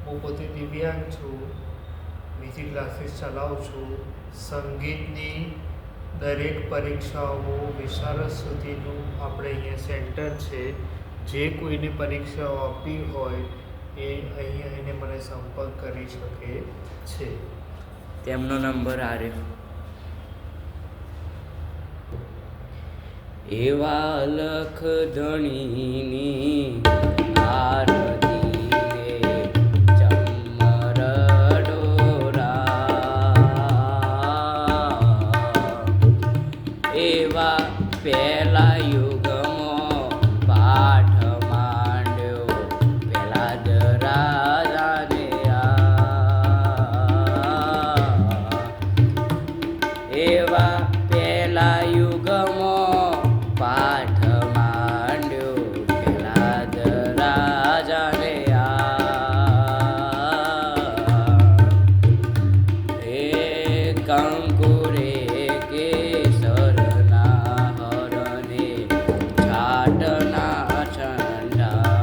હું પોતે દિવ્યાંગ છું, મ્યુઝિક ક્લાસીસ ચલાવું છું. સંગીતની દરેક પરીક્ષાઓ વિશારદ સુધીનું આપણે અહીંયા સેન્ટર છે. જે કોઈને પરીક્ષાઓ આપવી હોય એ અહીં આવીને મને સંપર્ક કરી શકે છે. તેમનો નંબર આર્યો. એવા લખ ધણીની આરતીને ચમર ડોરા, એવા પહેલા યુગમાં પાઠ માંડ્યો પેલા જ રાજાને એવા પહેલા યુગમાં પાઠ માંડ્યો પેલા જ રાજાને એ કંકુરે કેસરના હરને છાટના છંડા,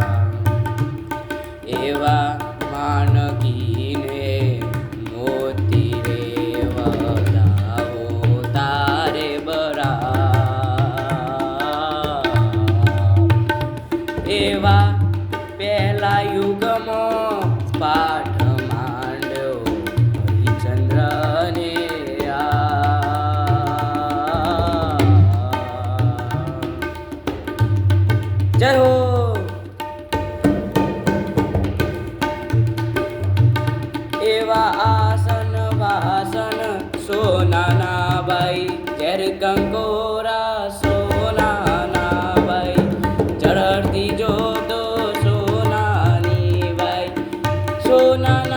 એવા માનકીને મોતી રે વધાવો તારે બરા, એવા પહેલા યુગમાં પાઠ માંડ્યો હરિચંદ્રને જય હો. એવા આસન વાસન સોનાના બાઈ, ઝેર કંકોરા સોનાના બાઈ, ચરતી જોતો સોનાની બાઈ, સોનાના